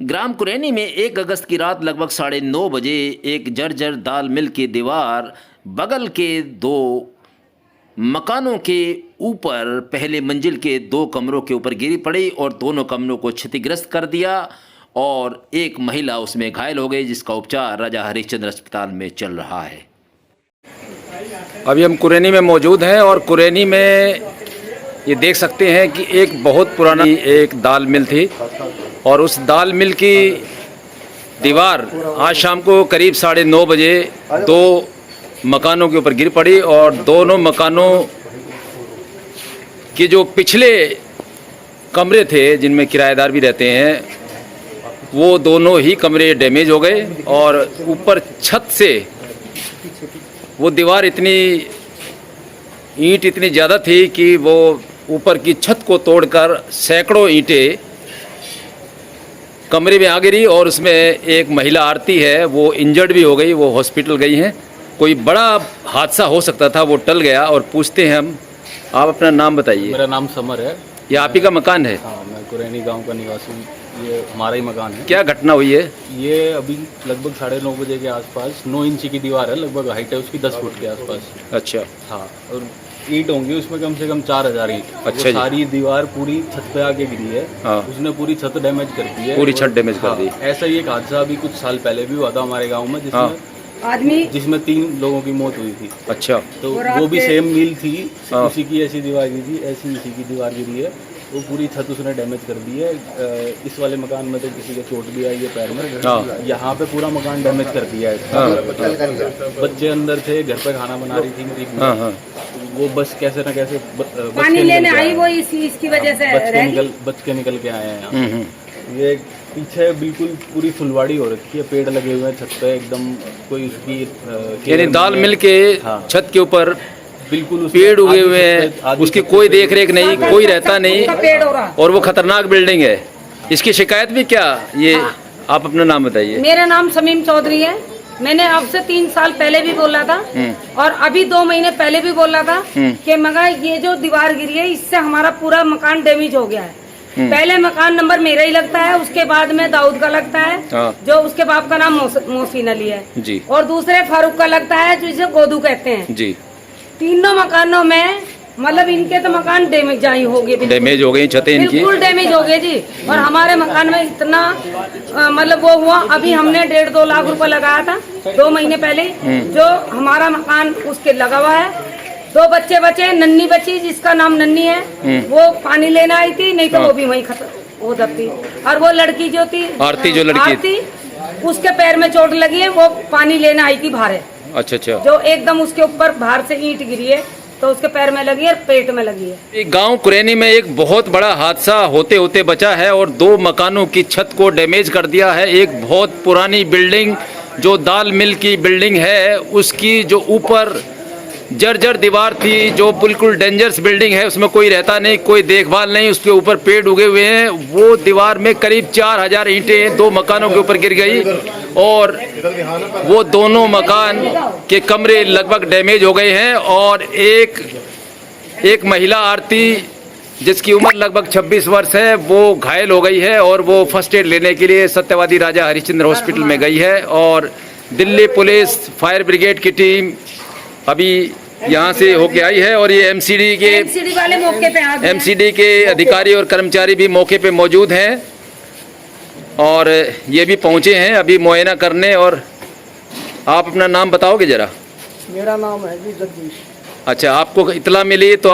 ग्राम कुरैनी में 1 अगस्त की रात लगभग 9:30 बजे एक जर्जर दाल मिल की दीवार बगल के 2 मकानों के ऊपर पहले मंजिल के 2 कमरों के ऊपर गिरी पड़ी और दोनों कमरों को क्षतिग्रस्त कर दिया और एक महिला उसमें घायल हो गई, जिसका उपचार राजा हरिश्चंद्र अस्पताल में चल रहा है। अभी हम कुरैनी में मौजूद हैं और कुरैनी में ये देख सकते हैं कि एक बहुत पुरानी एक दाल मिल थी और उस दाल मिल की दीवार आज शाम को करीब 9:30 बजे 2 मकानों के ऊपर गिर पड़ी और दोनों मकानों के जो पिछले कमरे थे जिनमें किराएदार भी रहते हैं, वो दोनों ही कमरे डैमेज हो गए और ऊपर छत से वो दीवार ईंट इतनी ज़्यादा थी कि वो ऊपर की छत को तोड़कर सैकड़ों ईंटें कमरे में आ गिरी और उसमें एक महिला आरती है, वो इंजर्ड भी हो गई, वो हॉस्पिटल गई हैं। कोई बड़ा हादसा हो सकता था, वो टल गया। और पूछते हैं हम, आप अपना नाम बताइए। मेरा नाम समर है। ये आप ही का मकान है? हाँ, मैं कुरैनी गांव का निवासी हूँ। ये हमारा ही मकान है। क्या घटना हुई है? ये अभी लगभग 9:30 बजे के आसपास 9 इंच की दीवार है, लगभग हाइट है उसकी 10 फुट के आसपास। अच्छा। हाँ, और ईंट होंगी उसमें कम से कम 4000 ईंट। अच्छा। सारी दीवार पूरी छत पे आके गिरी है। हाँ। उसने पूरी छत डैमेज कर दी है। पूरी छत डैमेज कर दी। ऐसा ही एक हादसा अभी कुछ साल पहले भी हुआ था हमारे गाँव में, जिसमें 3 लोगों की मौत हुई थी। अच्छा। तो वो भी सेम मिल थी, उसी की ऐसी दीवार गिरी थी, ऐसी इसी की दीवार गिरी है। वो पूरी छत उसने डैमेज कर दी है। इस वाले मकान में तो किसी के चोट भी आई है पैर में। यहाँ पे पूरा मकान डैमेज कर दिया है। बच्चे अंदर थे, घर पे खाना बना रही थी मेरी। वो बस कैसे न कैसे पानी लेने आई, वो इसकी वजह से बच के निकल के आए हैं यहाँ। ये पीछे बिल्कुल पूरी फुलवाड़ी हो रखी है, पेड़ लगे हुए हैं छत पे एकदम। कोई उसकी यानी दाल मिल के छत के ऊपर बिल्कुल पेड़ उगे हुए हैं, उसकी कोई देख रेख नहीं, कोई रहता नहीं और वो खतरनाक बिल्डिंग है। इसकी शिकायत भी क्या? ये आप अपना नाम बताइए। मेरा नाम शमीम चौधरी है। मैंने अब से 3 साल पहले भी बोला था और अभी 2 महीने पहले भी बोला था कि मगर ये जो दीवार गिरी है इससे हमारा पूरा मकान डैमेज हो गया है। पहले मकान नंबर मेरा ही लगता है, उसके बाद में दाऊद का लगता है जो उसके बाप का नाम मोहसिन अली है जी, और दूसरे फारूक का लगता है जो इसे गोदू कहते हैं जी। तीनों मकानों में मतलब इनके तो मकान डैमेज हो गए, डैमेज हो गई छतें इनकी, बिल्कुल डैमेज हो गए जी। और हमारे मकान में इतना मतलब वो हुआ, अभी हमने 1.5-2 लाख रुपए लगाया था 2 महीने पहले, जो हमारा मकान उसके लगा हुआ है। 2 बच्चे बचे, नन्नी बची जिसका नाम नन्नी है, वो पानी लेना आई थी, नहीं तो वो भी वहीं खत्म हो जाती। और वो लड़की जो थी आरती, जो लड़की थी, उसके पैर में चोट लगी है, वो पानी लेना आई थी बाहर। अच्छा अच्छा। जो एकदम उसके ऊपर बाहर से ईंट गिरी है तो उसके पैर में लगी है, पेट में लगी है। गांव कुरैनी में एक बहुत बड़ा हादसा होते होते बचा है और 2 मकानों की छत को डैमेज कर दिया है। एक बहुत पुरानी बिल्डिंग जो दाल मिल की बिल्डिंग है, उसकी जो ऊपर जर्जर दीवार थी, जो बिल्कुल डेंजरस बिल्डिंग है, उसमें कोई रहता नहीं, कोई देखभाल नहीं, उसके ऊपर पेड़ उगे हुए हैं। वो दीवार में करीब 4000 ईंटें 2 मकानों के ऊपर गिर गई और वो दोनों मकान के कमरे लगभग डैमेज हो गए हैं। और एक महिला आरती जिसकी उम्र लगभग 26 वर्ष है, वो घायल हो गई है और वो फर्स्ट एड लेने के लिए सत्यवादी राजा हरिश्चंद्र हॉस्पिटल में गई है। और दिल्ली पुलिस फायर ब्रिगेड की टीम अभी यहाँ से होके आई है और ये एमसीडी वाले मौके पे आ गए। एमसीडी के अधिकारी और कर्मचारी भी मौके पे मौजूद हैं और ये भी पहुँचे हैं अभी मुआयना करने। और आप अपना नाम बताओगे जरा? मेरा नाम है जी जगदीश। अच्छा, आपको इतला मिली तो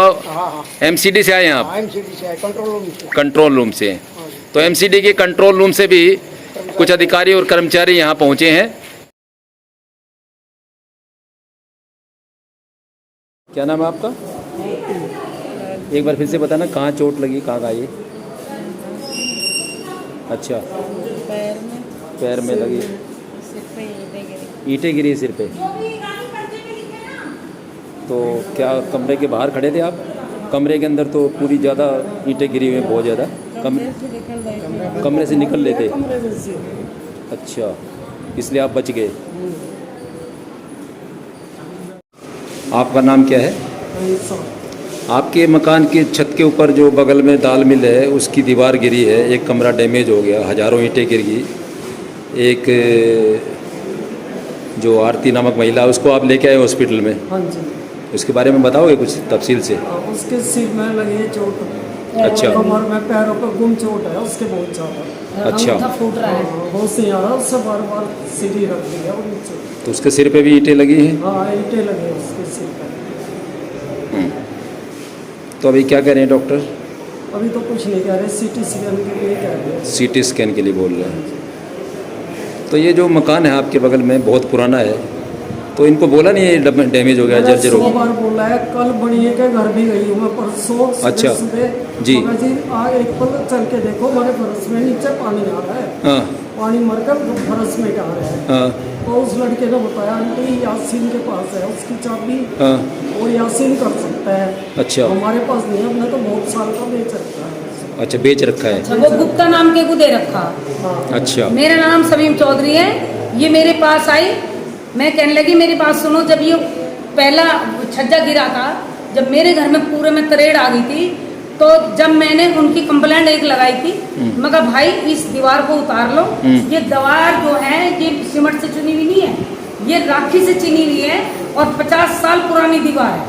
एमसीडी से आए हैं आप? एमसीडी से आए, कंट्रोल रूम से। कंट्रोल रूम से। तो एमसीडी के कंट्रोल रूम से भी कुछ अधिकारी और कर्मचारी यहाँ पहुँचे हैं। क्या नाम है आपका? एक बार फिर से बताना, कहाँ चोट लगी, कहाँ का ये? अच्छा, पैर में लगी, ईंटें गिरी सिर पे। तो क्या कमरे के बाहर खड़े थे आप? कमरे के अंदर तो पूरी ज़्यादा ईंटें गिरी हुई हैं, बहुत ज़्यादा। कमरे से निकल लेते? अच्छा, इसलिए आप बच गए। आपका नाम क्या है? आपके मकान की छत उसके ऊपर जो बगल में दाल मिल है उसकी दीवार गिरी है, एक कमरा डैमेज हो गया, हज़ारों ईंटें गिर गई। एक जो आरती नामक महिला उसको आप लेके आए हॉस्पिटल में, हाँ जी। उसके बारे में बताओगे कुछ तफसील से? उसके सिर में लगी है चोट, अच्छा कमर में पैरों पर गुम चोट है उसके बहुत ज़्यादा। अच्छा। अंगूठा फूट रहा है। बहुत से आ रहा उससे बार बार सीढ़ी रख दी है और नीचे। तो उसके सिर पे भी ईंटें लगी हैं। हाँ ईंटें लगे हैं उसके सिर पर। तो अभी क्या कह रहे हैं डॉक्टर? अभी तो कुछ नहीं कह रहे, सीटी स्कैन के लिए कह रहे हैं। सीटी स्कैन के लिए बोल रहे हैं। तो ये जो मकान है आपके बगल में बहुत पुराना है, तो इनको बोला नहीं ये डैमेज हो गया, जर्जर हो 100 गया? बार बोला है, कल बनिए के घर भी गई हूँ मैं परसों अच्छा। सुबह। जी। मगर जी एक पल चल के देखो हमारे फर्श में नीचे पानी आ रहा है, हाँ पानी मरकर फर्श में आ रहा है। हाँ तो उस लड़के ने बताया आंटी यासीन के पास है उसकी चाबी, हाँ। वो यासीन कर सकता है। अच्छा हमारे पास नहीं है, हमने तो बहुत साल का बेच रखा है। अच्छा, बेच रखा है। अच्छा, वो गुप्ता नाम के को दे रखा। हाँ अच्छा मेरा नाम समीम चौधरी है। ये मेरे पास आई, मैं कहने लगी मेरी बात सुनो, जब ये पहला छज्जा गिरा था, जब मेरे घर में पूरे में तरेड़ आ गई थी, तो जब मैंने उनकी कंप्लेंट एक लगाई थी, मैं कहा भाई इस दीवार को उतार लो, ये दीवार जो है ये सीमेंट से चुनी हुई नहीं है, ये राखी से चुनी हुई है और 50 साल पुरानी दीवार है,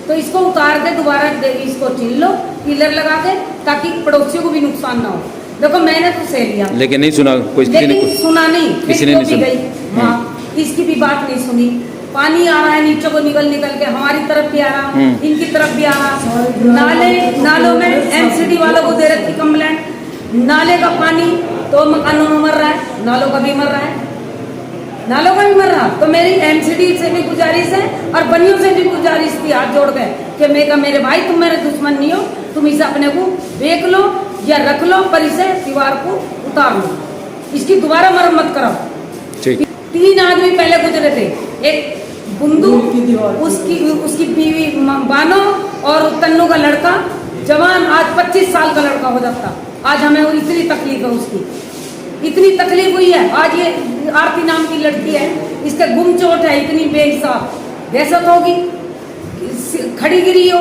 तो इसको उतार के दोबारा इसको चिन लो पिलर लगा के, ताकि पड़ोसियों को भी नुकसान ना हो। देखो मैंने तो सह लिया, लेकिन नहीं सुना कोई, किसी ने लेकिन सुना नहीं, किसी ने फिर नहीं तो भी सुना। गई हाँ, इसकी भी बात नहीं सुनी। पानी आ रहा है नीचे को निकल के हमारी तरफ भी आ रहा, इनकी तरफ भी आ रहा। नालों में एमसीडी वालों को दे रखी कंप्लेंट, नाले का पानी तो मकानों में मर रहा है, नालों का भी मर रहा है, नालों का भी मर रहा। तो मेरी एमसीडी से भी गुजारिश है और बनियों से भी गुजारिश थी हाथ जोड़ के कि मेरे भाई तुम मेरे दुश्मन नहीं हो, तुम इसे अपने को बेच लो या रख लो, पर इसे दीवार को उतार लो, इसकी दोबारा मरम्मत कराओ। ठीक। 3 आदमी पहले गुजरे थे, एक बुंदू, उसकी बीवी बानो और तन्नू का लड़का जवान, आज 25 साल का लड़का हो जाता। आज हमें इतनी तकलीफ है, उसकी इतनी तकलीफ हुई है। आज ये आरती नाम की लड़की है, इसके गुम चोट है, इतनी बेहिसाब दहशत होगी, खड़ी गिरी हो,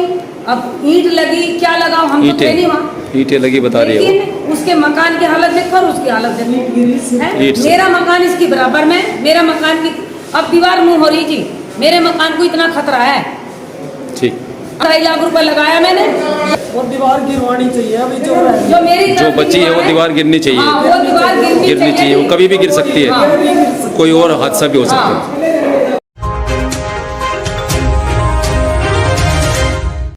अब ईंट लगी क्या लगाओ, हम तो थे नहीं वहाँ, ईंटें लगी बता रही हो। लेकिन उसके मकान की हालत देखो और उसकी हालत देखो है। ईंट से। मेरा मकान इसकी बराबर में, मेरा मकान की अब दीवार मुंह हो रही जी, मेरे मकान को इतना खतरा है। ठीक। 2.5 लाख रुपए लगाया मैंने, और दीवार गिरवानी चाहिए अभी जो मेरी जो तरफ की बची है वो दीवार गिरनी चाहिए, हाँ, वो दीवार गिरनी चाहिए, वो कभी भी गिर सकती है, हाँ। कोई और हादसा भी हो सकता है।